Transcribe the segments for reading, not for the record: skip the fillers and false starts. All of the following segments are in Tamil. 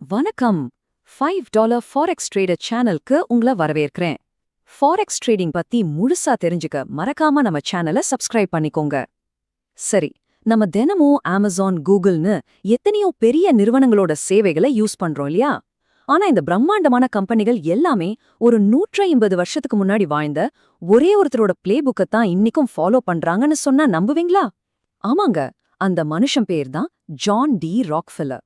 வணக்கம். $5 ஃபாரெக்ஸ் ட்ரேடர் சேனலுக்கு உங்களை வரவேற்கிறேன். ஃபாரெக்ஸ் ட்ரேடிங் பத்தி முழுசா தெரிஞ்சுக்க மறக்காம நம்ம சேனலை சப்ஸ்கிரைப் பண்ணிக்கோங்க. சரி, நம்ம தினமும் அமேசான், கூகுள்னு எத்தனையோ பெரிய நிறுவனங்களோட சேவைகளை யூஸ் பண்றோம் இல்லையா? ஆனா இந்த பிரம்மாண்டமான கம்பெனிகள் எல்லாமே ஒரு 150 வருஷத்துக்கு முன்னாடி வாழ்ந்த ஒரே ஒருத்தரோட பிளே புக்கத்தான் இன்னிக்கும் ஃபாலோ பண்றாங்கன்னு சொன்னா நம்புவீங்களா? ஆமாங்க, அந்த மனுஷன் பேர் தான் ஜான் டி ராக்ஃபெல்லர்.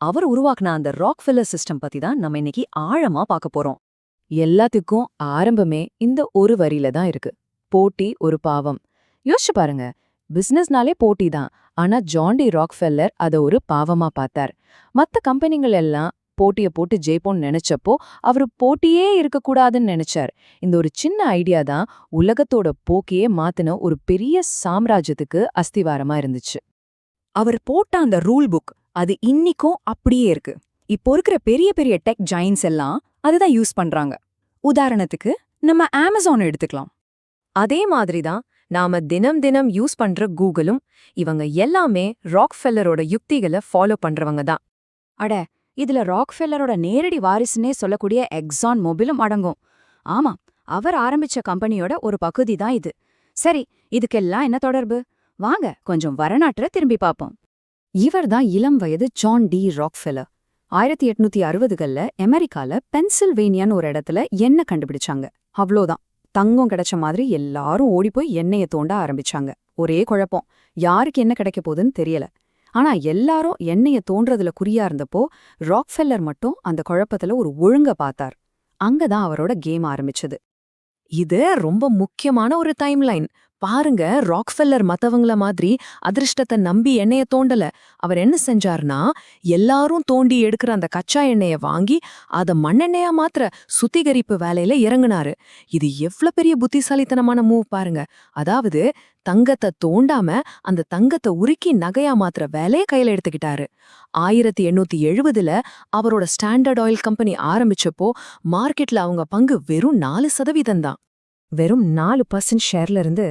அவர் உருவாக்குன அந்த ராக்ஃபெல்லர் சிஸ்டம் பத்தி தான் நம்ம இன்னைக்கு ஆழமா பார்க்க போறோம். எல்லாத்துக்கும் ஆரம்பமே இந்த ஒரு வரியில தான் இருக்கு. போட்டி ஒரு பாவம். யோசிச்சு பாருங்க, பிசினஸ்னாலே போட்டி தான். ஆனா ஜான் டி ராக்ஃபெல்லர் அத ஒரு பாவமா பார்த்தார். மத்த கம்பெனிகள் எல்லாம் போட்டிய போட்டு ஜெயிப்போம்னு நினைச்சப்போ அவரு போட்டியே இருக்கக்கூடாதுன்னு நினைச்சார். இந்த ஒரு சின்ன ஐடியா தான் உலகத்தோட போக்கையே மாத்தின ஒரு பெரிய சாம்ராஜ்யத்துக்கு அஸ்திவாரமா இருந்துச்சு. அவர் போட்ட அந்த ரூல் புக் அது இன்னிக்கும் அப்படியே இருக்கு. இப்போ இருக்கிற பெரிய பெரிய டெக் ஜாயின்ஸ் எல்லாம் அதுதான் யூஸ் பண்றாங்க. உதாரணத்துக்கு நம்ம அமேசான் எடுத்துக்கலாம். அதே மாதிரி தான் நாம தினம் தினம் யூஸ் பண்ற கூகுளும். இவங்க எல்லாமே ராக்ஃபெல்லரோட யுக்திகளை ஃபாலோ பண்றவங்க தான். அட, இதுல ராக்ஃபெல்லரோட நேரடி வாரிசுன்னே சொல்லக்கூடிய எக்ஸான் மொபிலும் அடங்கும். ஆமா, அவர் ஆரம்பிச்ச கம்பெனியோட ஒரு பகுதி தான் இது. சரி, இதுக்கெல்லாம் என்ன தொடர்பு? வாங்க கொஞ்சம் வரலாற்றை திரும்பி பார்ப்போம். இவர் தான் இளம் வயது ஜான் டி ராக்ஃபெல்லர். 1860கள்ல அமெரிக்கால பென்சில்வேனியான்னு ஒரு இடத்துல எண்ணெய் கண்டுபிடிச்சாங்க. அவ்வளோதான், தங்கம் கிடைச்ச மாதிரி எல்லாரும் ஓடிப்போய் எண்ணெயை தோண்ட ஆரம்பிச்சாங்க. ஒரே குழப்பம், யாருக்கு என்ன கிடைக்க போகுதுன்னு தெரியல. ஆனா எல்லாரும் எண்ணெயை தோன்றதுல குறியா இருந்தப்போ ராக்ஃபெல்லர் மட்டும் அந்த குழப்பத்துல ஒரு ஒழுங்க பார்த்தார். அங்கதான் அவரோட கேம் ஆரம்பிச்சது. இது ரொம்ப முக்கியமான ஒரு டைம்லைன். பாருங்க, ராக்ஃபெல்லர் மத்தவங்கள மாதிரி அதிர்ஷ்டத்தை நம்பி எண்ணெய தோண்டல. அவர் என்ன செஞ்சார்னா, எல்லாரும் தோண்டி எடுக்கிற அந்த கச்சா எண்ணெய வாங்கி அத மண்ணெண்ணெயா மாத்திர சுத்திகரிப்பு வேலையில இறங்குனாரு. இது எவ்வளவு பெரிய புத்திசாலித்தனமான மூவ் பாருங்க. அதாவது தங்கத்தை தோண்டாம அந்த தங்கத்தை உருக்கி நகையா மாத்திர வேலையை கையில எடுத்துக்கிட்டாரு. 1870ல அவரோட ஸ்டாண்டர்ட் ஆயில் கம்பெனி ஆரம்பிச்சப்போ மார்க்கெட்ல அவங்க பங்கு வெறும் 4% தான். வெறும் 4% ஷேர்ல இருந்து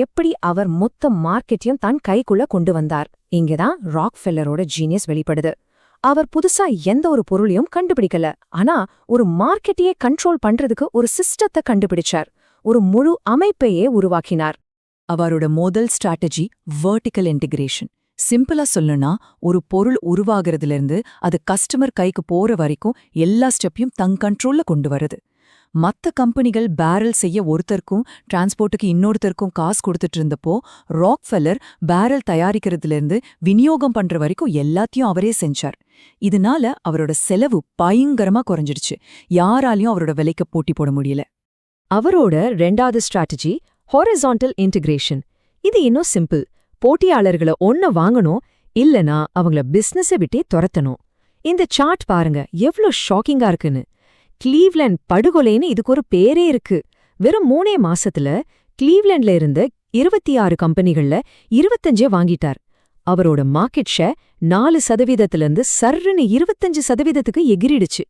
எப்படி அவர் மொத்த மார்க்கெட்டையும் தன் கைக்குள்ள கொண்டு வந்தார். இங்கதான் ராக்ஃபெல்லரோட ஜீனியஸ் வெளிப்படுது. அவர் புதுசா எந்த ஒரு பொருளையும் கண்டுபிடிக்கல. ஆனா ஒரு மார்க்கெட்டையே கண்ட்ரோல் பண்றதுக்கு ஒரு சிஸ்டத்தை கண்டுபிடிச்சார். ஒரு முழு அமைப்பையே உருவாக்கினார். அவரோட முதல் ஸ்ட்ராட்டஜி வெர்டிகல் இன்டிகிரேஷன். சிம்பிளா சொல்லணும்னா, ஒரு பொருள் உருவாகிறதுல இருந்து அது கஸ்டமர் கைக்கு போற வரைக்கும் எல்லா ஸ்டெப்பையும் தன் கண்ட்ரோல்ல கொண்டு வருது. மத்த கம்பெனிகள் பேரல் செய்ய ஒருத்தருக்கும் டிரான்ஸ்போர்ட்டுக்கு இன்னொருத்தருக்கும் காசு கொடுத்துட்டு இருந்தப்போ ராக்ஃபெல்லர் பேரல் தயாரிக்கிறதுலேருந்து விநியோகம் பண்ற வரைக்கும் எல்லாத்தையும் அவரே செஞ்சார். இதனால அவரோட செலவு பயங்கரமா குறைஞ்சிடுச்சு. யாராலையும் அவரோட விலைக்கு போட்டி போட முடியல. அவரோட 2வது ஸ்ட்ராட்டஜி ஹாரிசான்டல் இன்டிகிரேஷன். இது இன்னும் சிம்பிள். போட்டியாளர்களை ஒன்ன வாங்கணும், இல்லனா அவங்கள பிசினஸை விட்டே துரத்தணும். இந்த சார்ட் பாருங்க, எவ்ளோ ஷாக்கிங்கா இருக்குன்னு. கிளீவ்லேண்ட் படுகொலைன்னு இதுக்கு ஒரு பேரே இருக்கு. வெறும் 3 மாசத்துல கிளீவ்லேண்ட்ல இருந்த 26 கம்பெனிகள்ல 25 வாங்கிட்டார். அவரோட மார்க்கெட் ஷேர் 4%லிருந்து சர்ன்னு 25%க்கு எகிரிடுச்சு.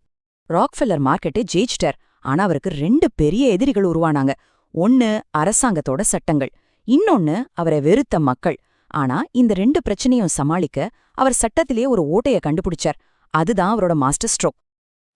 ராக்ஃபெல்லர் மார்க்கெட்டை ஜெயிச்சிட்டார். ஆனா அவருக்கு 2 பெரிய எதிரிகள் உருவானாங்க. ஒன்னு அரசாங்கத்தோட சட்டங்கள், இன்னொன்னு அவரை வெறுத்த மக்கள். ஆனா இந்த 2 பிரச்சனையும் சமாளிக்க அவர் சட்டத்திலேயே ஒரு ஓட்டைய கண்டுபிடிச்சார். அதுதான் அவரோட மாஸ்டர் ஸ்ட்ரோக்.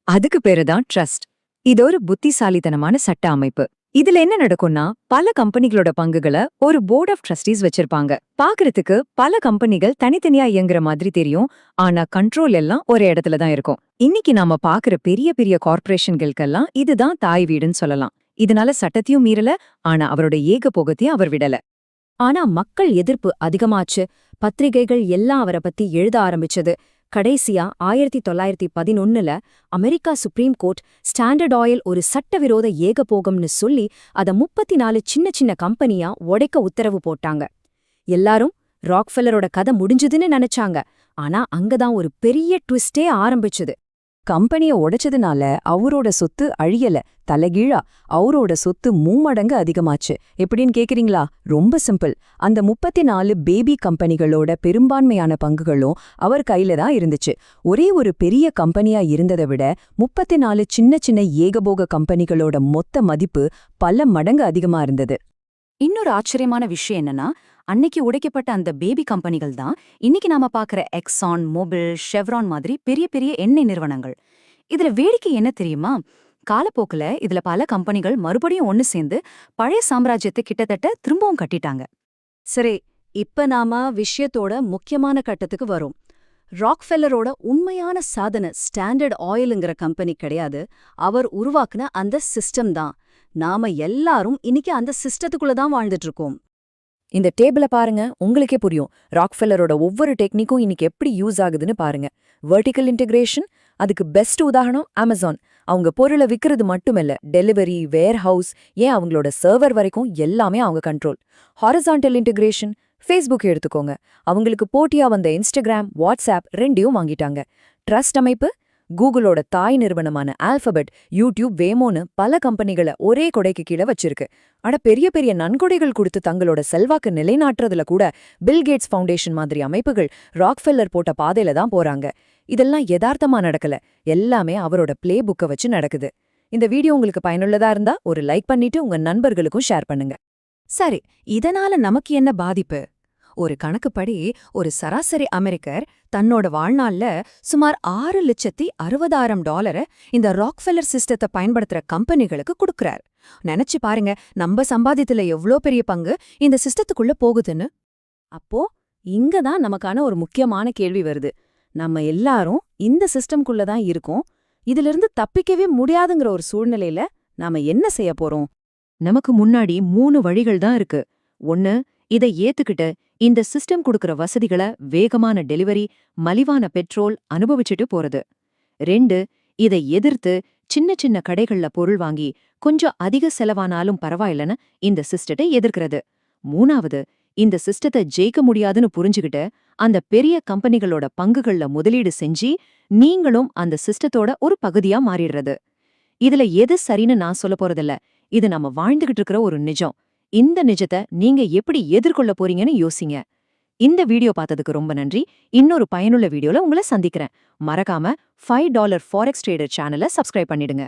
அதுக்கு பேருதான் ட்ரஸ்ட். இது ஒரு புத்திசாலித்தனமான சட்ட அமைப்பு. இதுல என்ன நடக்கும்னா, பல கம்பெனிகளோட பங்குகளை ஒரு போர்ட் ஆஃப் ட்ரஸ்டீஸ் வச்சிருப்பாங்க. பாக்குறதுக்கு பல கம்பெனிகள் தனித்தனியா இயங்குற மாதிரி தெரியும். ஆனா கண்ட்ரோல் எல்லாம் ஒரே இடத்துல தான் இருக்கும். இன்னைக்கு நாம பாக்குற பெரிய பெரிய கார்ப்பரேஷன்களுக்கெல்லாம் இதுதான் தாய் வீடுன்னு சொல்லலாம். இதனால சட்டத்தையும் மீறல, ஆனா அவரோட ஏகபோகத்தையும் அவர் விடல. ஆனா மக்கள் எதிர்ப்பு அதிகமாச்சு. பத்திரிகைகள் எல்லாம் அவரை பத்தி எழுத ஆரம்பிச்சது. கடைசியா 1911ல அமெரிக்கா சுப்ரீம் கோர்ட் ஸ்டாண்டர்ட் ஆயில் ஒரு சட்டவிரோத ஏகபோகம்னு சொல்லி அத 34 சின்ன சின்ன கம்பெனியா உடைக்க உத்தரவு போட்டாங்க. எல்லாரும் ராக்ஃபெல்லரோட கதை முடிஞ்சுதுன்னு நினைச்சாங்க. ஆனா அங்கதான் ஒரு பெரிய ட்விஸ்டே ஆரம்பிச்சுது. கம்பெனிய உடைச்சதுனால அவரோட சொத்து அழியல, தலைகீழா அவரோட சொத்து 3 மடங்கு அதிகமாச்சு. எப்படின்னு கேக்குறீங்களா? ரொம்ப சிம்பிள். அந்த 34 பேபி கம்பெனிகளோட பெரும்பான்மையான பங்குகளும் அவர் கையில தான் இருந்துச்சு. ஒரே ஒரு பெரிய கம்பெனியா இருந்ததை விட 34 சின்ன சின்ன ஏகபோக கம்பெனிகளோட மொத்த மதிப்பு பல மடங்கு அதிகமா இருந்தது. இன்னொரு ஆச்சரியமான விஷயம் என்னன்னா, அன்னைக்கு உடைக்கப்பட்ட அந்த பேபி கம்பெனிகள் தான் இன்னைக்கு நாம பாக்குற எக்ஸான், மொபில், ஷெவ்ரான் மாதிரி பெரிய பெரிய எண்ணெய் நிறுவனங்கள். இதுல வேடிக்கை என்ன தெரியுமா? காலப்போக்குல இதுல பல கம்பெனிகள் மறுபடியும் ஒன்னு சேர்ந்து பழைய சாம்ராஜ்யத்தை கிட்டத்தட்ட திரும்பவும் கட்டிட்டாங்க. சரி, இப்ப நாம விஷயத்தோட முக்கியமான கட்டத்துக்கு வரோம். ராக்ஃபெல்லரோட உண்மையான சாதனை ஸ்டாண்டர்ட் ஆயிலுங்கிற கம்பெனி கிடையாது, அவர் உருவாக்குன அந்த சிஸ்டம் தான். நாம எல்லாரும் இன்னைக்கு அந்த சிஸ்டத்துக்குள்ள தான் வாழ்ந்துட்டு இருக்கோம். இந்த டேபிள பாருங்க, உங்களுக்கே புரியும். ராக்ஃபெல்லரோட ஒவ்வொரு டெக்னிக்கும் இன்னைக்கு எப்படி யூஸ் ஆகுதுன்னு பாருங்க. வெர்டிகல் இன்டகிரேஷன், அதுக்கு பெஸ்ட் உதாரணம் அமேசான். அவங்க பொருளை விக்கிறது மட்டுமில்ல, டெலிவரி, வேர்ஹவுஸ், ஏன் அவங்களோட சர்வர் வரைக்கும் எல்லாமே அவங்க கண்ட்ரோல். ஹாரிசான்டல் இன்டகிரேஷன், ஃபேஸ்புக் எடுத்துக்கோங்க. அவங்களுக்கு போட்டியா வந்த இன்ஸ்டாகிராம், வாட்ஸ்ஆப் ரெண்டையும் வாங்கிட்டாங்க. ட்ரஸ்ட் அமைப்பு, கூகுளோட தாய் நிறுவனமான ஆல்பபெட், யூடியூப், வேமோன்னு பல கம்பெனிகளை ஒரே கொடைக்கு கீழே வச்சிருக்கு. ஆனா பெரிய பெரிய நன்கொடைகள் கொடுத்து தங்களோட செல்வாக்கு நிலைநாட்டுறதுல கூட பில்கேட்ஸ் ஃபவுண்டேஷன் மாதிரி அமைப்புகள் ராக்ஃபெல்லர் போட்ட பாதையில தான் போறாங்க. இதெல்லாம் யதார்த்தமா நடக்கல, எல்லாமே அவரோட பிளே புக்கை வச்சு நடக்குது. இந்த வீடியோ உங்களுக்கு பயனுள்ளதா இருந்தா ஒரு லைக் பண்ணிட்டு உங்க நண்பர்களுக்கும் ஷேர் பண்ணுங்க. சரி, இதனால நமக்கு என்ன பாதிப்பு? ஒரு கணக்குப்படி ஒரு சராசரி அமெரிக்கர் தன்னோட வாழ்நாள்ல சுமார் $6,60,000 இந்த ராக்ஃபெல்லர் சிஸ்டத்தை பயன்படுத்துற கம்பெனிகளுக்கு கொடுக்கறார். நினைச்சு பாருங்க, நம்ம சம்பாதியத்துல எவ்ளோ பெரிய பங்கு இந்த சிஸ்டத்துக்குள்ள போகுதுன்னு. அப்போ இங்க தான் நமக்கான ஒரு முக்கியமான கேள்வி வருது. நம்ம எல்லாரும் இந்த சிஸ்டம்குள்ள தான் இருக்கோம். இதிலிருந்து தப்பிக்கவே முடியாதுங்கிற ஒரு சூழ்நிலையில நாம என்ன செய்ய போறோம்? நமக்கு முன்னாடி 3 வழிகள் தான் இருக்கு. 1, இதை ஏத்துக்கிட்டு இந்த சிஸ்டம் கொடுக்கற வசதிகளை, வேகமான டெலிவரி, மலிவான பெட்ரோல் அனுபவிச்சுட்டு போறது. 2, இதை எதிர்த்து சின்ன சின்ன கடைகள்ல பொருள் வாங்கி கொஞ்சம் அதிக செலவானாலும் பரவாயில்லன்னு இந்த சிஸ்டத்தை எதிர்க்கிறது. 3வது, இந்த சிஸ்டத்தை ஜெயிக்க முடியாதுன்னு புரிஞ்சுகிட்டு அந்த பெரிய கம்பெனிகளோட பங்குகள்ல முதலீடு செஞ்சு நீங்களும் அந்த சிஸ்டத்தோட ஒரு பகுதியா மாறிடுறது. இதுல எது சரின்னு நான் சொல்ல போறதில்ல, இது நம்ம வாழ்ந்துகிட்டு இருக்கிற ஒரு நிஜம். இந்த நிஜத்தை நீங்க எப்படி எதிர்கொள்ள போறீங்கன்னு யோசிங்க. இந்த வீடியோ பார்த்ததுக்கு ரொம்ப நன்றி. இன்னொரு பயனுள்ள வீடியோல உங்களை சந்திக்கிறேன். மறக்காம $5 ஃபாரெக்ஸ் ட்ரேடர் சேனலை சப்ஸ்கிரைப் பண்ணிடுங்க.